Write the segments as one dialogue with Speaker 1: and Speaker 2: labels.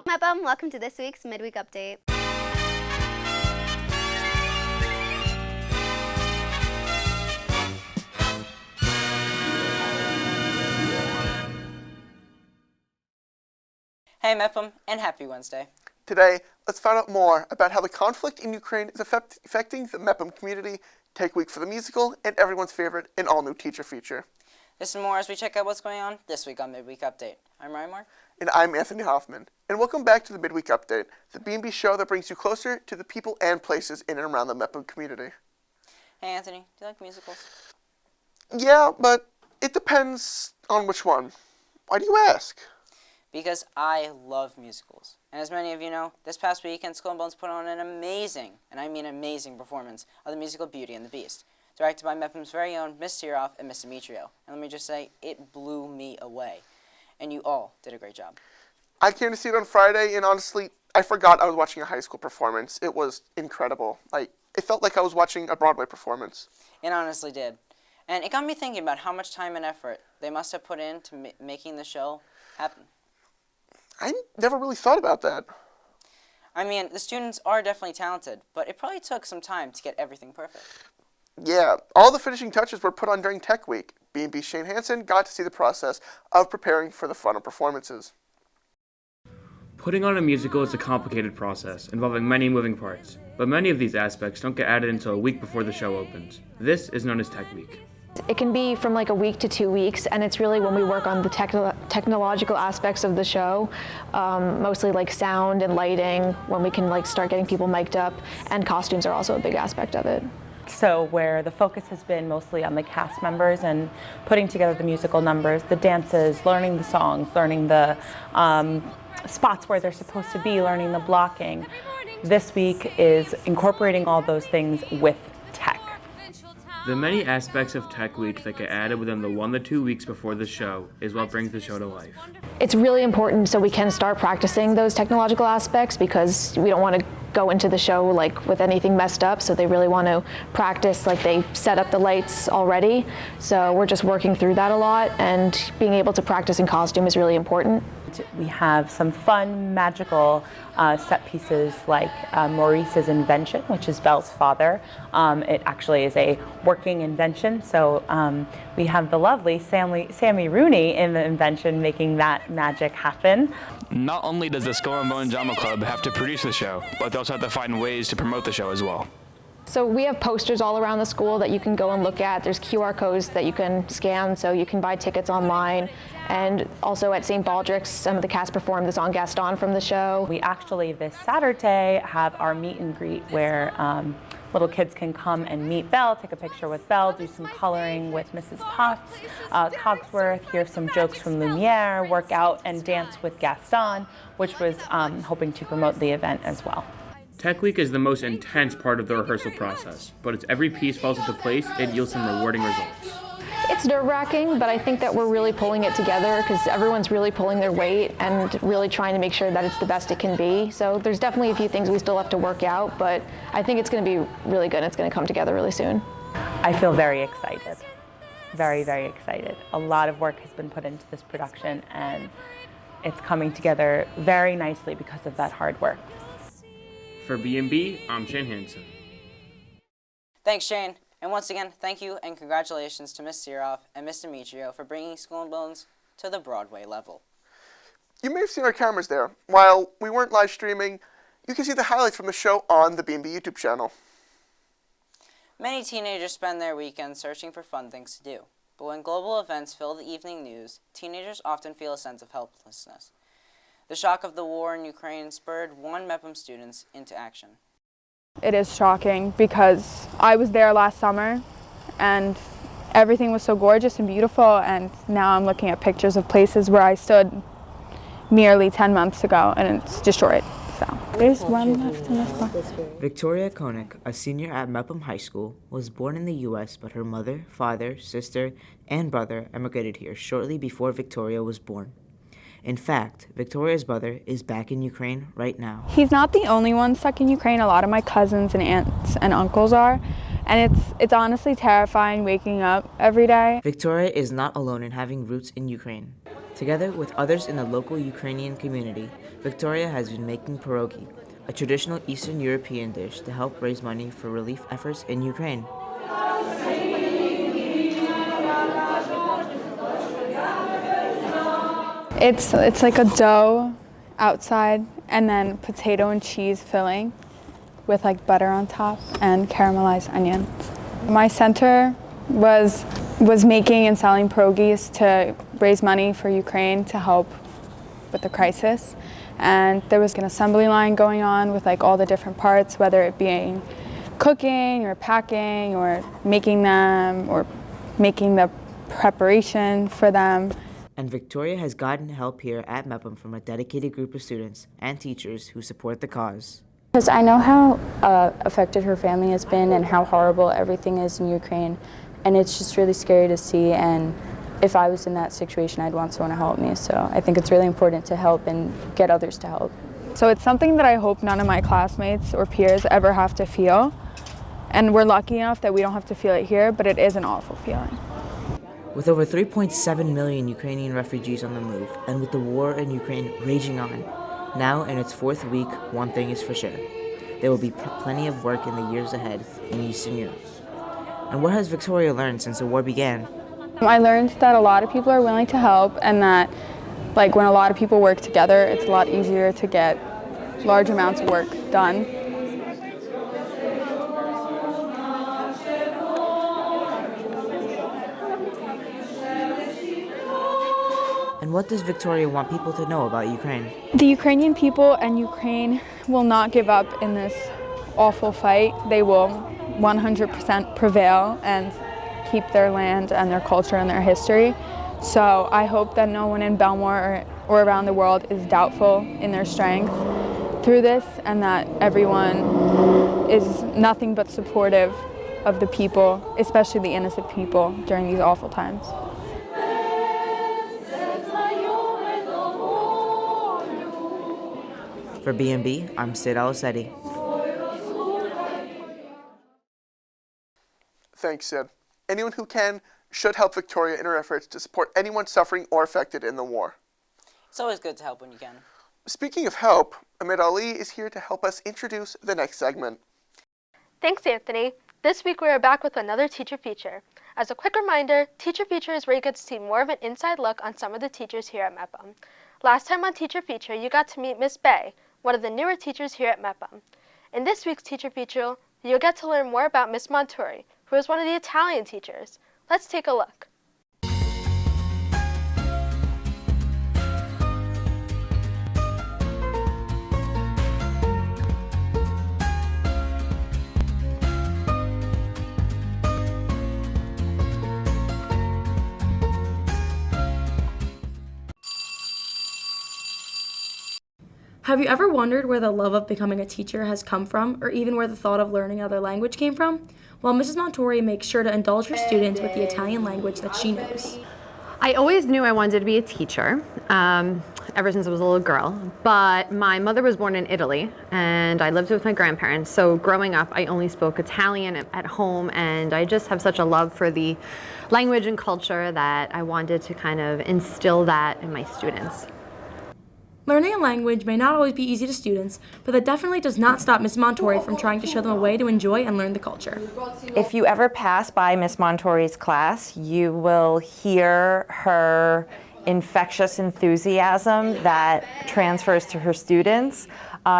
Speaker 1: Mepham, welcome to this week's Midweek Update.
Speaker 2: Hey Mepham, and happy Wednesday.
Speaker 3: Today, let's find out more about how the conflict in Ukraine is affecting the Mepham community, Take Week for the musical, and everyone's favorite, an all-new teacher feature.
Speaker 2: This and more as we check out what's going on this week on Midweek Update. I'm Marr.
Speaker 3: And I'm Anthony Hoffman. And welcome back to the Midweek Update, the B&B show that brings you closer to the people and places in and around the Mepham community.
Speaker 2: Hey Anthony, do you like musicals?
Speaker 3: Yeah, but it depends on which one. Why do you ask?
Speaker 2: Because I love musicals. And as many of you know, this past weekend, Skull and Bones put on an amazing, and I mean amazing, performance of the musical Beauty and the Beast, directed by Mepham's very own Miss Siroff and Miss Demetrio. And let me just say, it blew me away. And you all did a great job.
Speaker 3: I came to see it on Friday, and honestly, I forgot I was watching a high school performance. It was incredible. It felt like I was watching a Broadway performance.
Speaker 2: It honestly did. And it got me thinking about how much time and effort they must have put into making the show happen.
Speaker 3: I never really thought about that.
Speaker 2: I mean, the students are definitely talented, but it probably took some time to get everything perfect.
Speaker 3: Yeah, all the finishing touches were put on during Tech Week. B&B Shane Hansen got to see the process of preparing for the final performances.
Speaker 4: Putting on a musical is a complicated process, involving many moving parts, but many of these aspects don't get added until a week before the show opens. This is known as Tech Week.
Speaker 5: It can be from like a week to 2 weeks, and it's really when we work on the technological aspects of the show, mostly like sound and lighting, when we can like start getting people mic'd up, and costumes are also a big aspect of it.
Speaker 6: So where the focus has been mostly on the cast members and putting together the musical numbers, the dances, learning the songs, learning the spots where they're supposed to be, learning the blocking. This week is incorporating all those things with tech.
Speaker 4: The many aspects of Tech Week that get added within the 1 to 2 weeks before the show is what brings the show to life.
Speaker 5: It's really important so we can start practicing those technological aspects, because we don't want to go into the show like with anything messed up, so they really want to practice like they set up the lights already. So we're just working through that a lot, and being able to practice in costume is really important.
Speaker 6: We have some fun, magical set pieces like Maurice's invention, which is Belle's father. It actually is a working invention, so we have the lovely Sammy Rooney in the invention making that magic happen.
Speaker 7: Not only does the Skull and Bones Drama Club have to produce the show, but they also have to find ways to promote the show as well.
Speaker 5: So we have posters all around the school that you can go and look at. There's QR codes that you can scan, so you can buy tickets online. And also at St. Baldrick's, some of the cast performed the song Gaston from the show.
Speaker 6: We actually this Saturday have our meet and greet where little kids can come and meet Belle, take a picture with Belle, do some coloring with Mrs. Potts, Cogsworth, hear some jokes from Lumiere, work out and dance with Gaston, which was hoping to promote the event as well.
Speaker 4: Tech Week is the most intense part of the rehearsal process, but as every piece falls into place, it yields some rewarding results.
Speaker 5: It's nerve-wracking, but I think that we're really pulling it together because everyone's really pulling their weight and really trying to make sure that it's the best it can be. So there's definitely a few things we still have to work out, but I think it's going to be really good. It's going to come together really soon.
Speaker 6: I feel very excited. Very, very excited. A lot of work has been put into this production, and it's coming together very nicely because of that hard work.
Speaker 4: For B&B, I'm Shane Hansen.
Speaker 2: Thanks, Shane. And once again, thank you and congratulations to Miss Siroff and Miss Demetrio for bringing Skull and Bones to the Broadway level.
Speaker 3: You may have seen our cameras there. While we weren't live streaming, you can see the highlights from the show on the B&B YouTube channel.
Speaker 2: Many teenagers spend their weekends searching for fun things to do. But when global events fill the evening news, teenagers often feel a sense of helplessness. The shock of the war in Ukraine spurred one Mepham student into action.
Speaker 8: It is shocking because I was there last summer and everything was so gorgeous and beautiful, and now I'm looking at pictures of places where I stood merely 10 months ago and it's destroyed. So there's one left in this box.
Speaker 9: Victoria Koenig, a senior at Mepham High School, was born in the U.S., but her mother, father, sister, and brother emigrated here shortly before Victoria was born. In fact, Victoria's brother is back in Ukraine right now.
Speaker 8: He's not the only one stuck in Ukraine. A lot of my cousins and aunts and uncles are. And it's honestly terrifying waking up every day.
Speaker 9: Victoria is not alone in having roots in Ukraine. Together with others in the local Ukrainian community, Victoria has been making pierogi, a traditional Eastern European dish to help raise money for relief efforts in Ukraine.
Speaker 8: It's like a dough outside and then potato and cheese filling with like butter on top and caramelized onions. My center was making and selling pierogies to raise money for Ukraine to help with the crisis. And there was an assembly line going on with like all the different parts, whether it being cooking or packing or making them or making the preparation for them.
Speaker 9: And Victoria has gotten help here at Mepham from a dedicated group of students and teachers who support the cause.
Speaker 10: Because I know how affected her family has been and how horrible everything is in Ukraine. And it's just really scary to see, and if I was in that situation, I'd want someone to help me. So I think it's really important to help and get others to help.
Speaker 8: So it's something that I hope none of my classmates or peers ever have to feel. And we're lucky enough that we don't have to feel it here, but it is an awful feeling.
Speaker 9: With over 3.7 million Ukrainian refugees on the move, and with the war in Ukraine raging on, now in its fourth week, one thing is for sure. There will be plenty of work in the years ahead in Eastern Europe. And what has Victoria learned since the war began?
Speaker 8: I learned that a lot of people are willing to help, and that like when a lot of people work together, it's a lot easier to get large amounts of work done.
Speaker 9: And what does Victoria want people to know about Ukraine?
Speaker 8: The Ukrainian people and Ukraine will not give up in this awful fight. They will 100% prevail and keep their land and their culture and their history. So I hope that no one in Bellmore or around the world is doubtful in their strength through this, and that everyone is nothing but supportive of the people, especially the innocent people, during these awful times.
Speaker 9: For B&B, I'm Sidd Elisetty.
Speaker 3: Thanks, Sid. Anyone who can should help Victoria in her efforts to support anyone suffering or affected in the war.
Speaker 2: It's always good to help when you can.
Speaker 3: Speaking of help, Ahmed Ali is here to help us introduce the next segment.
Speaker 11: Thanks, Anthony. This week we are back with another Teacher Feature. As a quick reminder, Teacher Feature is where you get to see more of an inside look on some of the teachers here at Mepham. Last time on Teacher Feature, you got to meet Miss Bay, one of the newer teachers here at Mepham. In this week's Teacher Feature, you'll get to learn more about Miss Montori, who is one of the Italian teachers. Let's take a look.
Speaker 12: Have you ever wondered where the love of becoming a teacher has come from, or even where the thought of learning another language came from? Well, Mrs. Montori makes sure to indulge her students with the Italian language that she knows.
Speaker 13: I always knew I wanted to be a teacher, ever since I was a little girl, but my mother was born in Italy, and I lived with my grandparents, so growing up I only spoke Italian at home, and I just have such a love for the language and culture that I wanted to kind of instill that in my students.
Speaker 12: Learning a language may not always be easy to students, but that definitely does not stop Miss Montori from trying to show them a way to enjoy and learn the culture.
Speaker 14: If you ever pass by Miss Montori's class, you will hear her infectious enthusiasm that transfers to her students.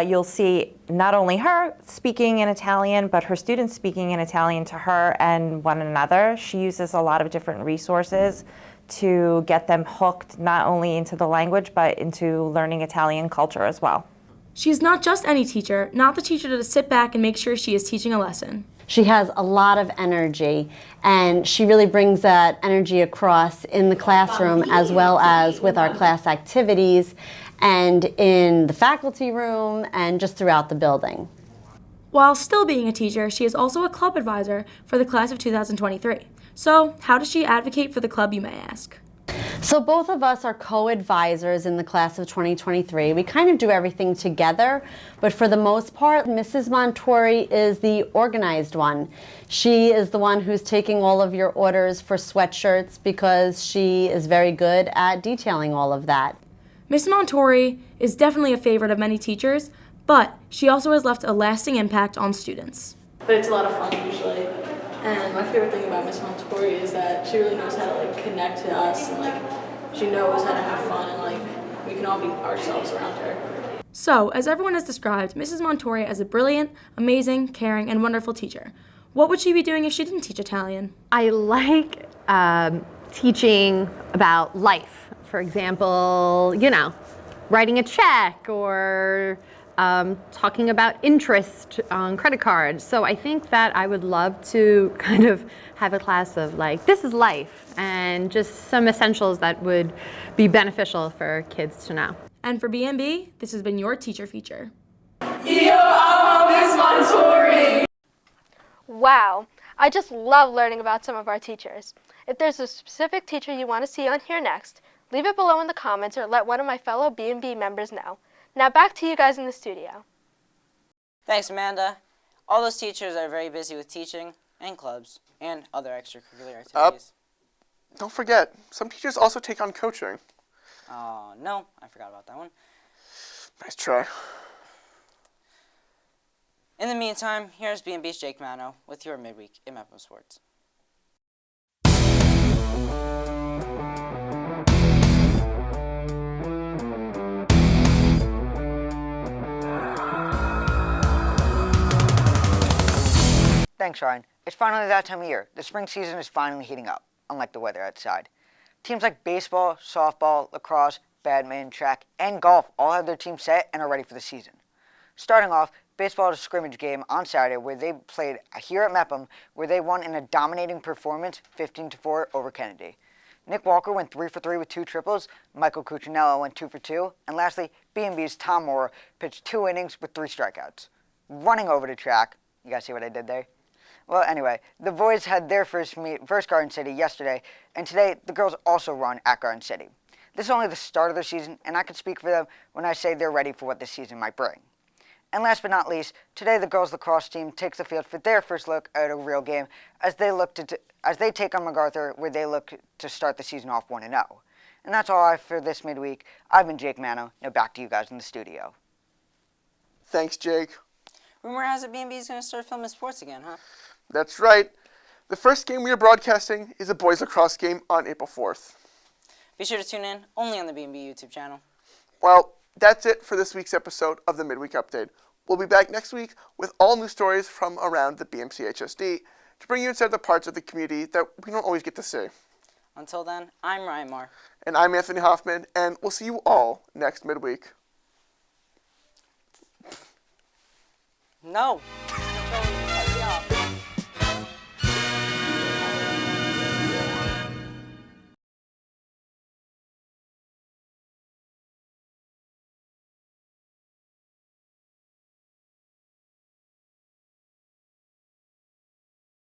Speaker 14: You'll see not only her speaking in Italian, but her students speaking in Italian to her and one another. She uses a lot of different resources to get them hooked not only into the language, but into learning Italian culture as well.
Speaker 12: She is not just any teacher, not the teacher to sit back and make sure she is teaching a lesson.
Speaker 15: She has a lot of energy, and she really brings that energy across in the classroom as well as with our class activities and in the faculty room and just throughout the building.
Speaker 12: While still being a teacher, she is also a club advisor for the class of 2023. So, how does she advocate for the club, you may ask?
Speaker 15: So both of us are co-advisors in the class of 2023. We kind of do everything together, but for the most part, Mrs. Montori is the organized one. She is the one who's taking all of your orders for sweatshirts because she is very good at detailing all of that.
Speaker 12: Mrs. Montori is definitely a favorite of many teachers, but she also has left a lasting impact on students.
Speaker 16: But it's a lot of fun usually. And my favorite thing about Miss Montori is that she really knows how to connect to us, and she knows how to have fun, and we can all be ourselves around her.
Speaker 12: So, as everyone has described, Mrs. Montori is a brilliant, amazing, caring, and wonderful teacher. What would she be doing if she didn't teach Italian?
Speaker 13: I like teaching about life. For example, writing a check or talking about interest on credit cards. So I think that I would love to kind of have a class of this is life, and just some essentials that would be beneficial for kids to know.
Speaker 12: And for B&B, this has been your teacher feature.
Speaker 11: Io amo Miss Montori! Wow, I just love learning about some of our teachers. If there's a specific teacher you want to see on here next, leave it below in the comments or let one of my fellow B&B members know. Now back to you guys in the studio.
Speaker 2: Thanks, Amanda. All those teachers are very busy with teaching and clubs and other extracurricular activities.
Speaker 3: Don't forget, some teachers also take on coaching.
Speaker 2: Oh, no, I forgot about that one.
Speaker 3: Nice try.
Speaker 2: In the meantime, here's B&B's Jake Manno with your Midweek in Mepham Sports.
Speaker 17: Thanks, Ryan. It's finally that time of year. The spring season is finally heating up, unlike the weather outside. Teams like baseball, softball, lacrosse, badminton, track, and golf all have their teams set and are ready for the season. Starting off, baseball had a scrimmage game on Saturday where they played here at Mepham, where they won in a dominating performance, 15-4 over Kennedy. Nick Walker went 3 for 3 with 2 triples, Michael Cuccinello went 2 for 2, and lastly, B&B's Tom Moore pitched 2 innings with 3 strikeouts. Running over to track, you guys see what I did there? Well, anyway, the boys had their first Garden City yesterday, and today the girls also run at Garden City. This is only the start of their season, and I can speak for them when I say they're ready for what this season might bring. And last but not least, today the girls lacrosse team takes the field for their first look at a real game as they take on MacArthur, where they look to start the season off 1-0. And that's all I have for this midweek. I've been Jake Manno. Now back to you guys in the studio.
Speaker 3: Thanks, Jake.
Speaker 2: Rumor has it B&B is going to start filming sports again, huh?
Speaker 3: That's right. The first game we are broadcasting is a boys lacrosse game on April 4th.
Speaker 2: Be sure to tune in only on the B&B YouTube channel.
Speaker 3: Well, that's it for this week's episode of the Midweek Update. We'll be back next week with all new stories from around the BMC HSD to bring you inside the parts of the community that we don't always get to see.
Speaker 2: Until then, I'm Ryan Marr.
Speaker 3: And I'm Anthony Hoffman, and we'll see you all next midweek.
Speaker 2: No.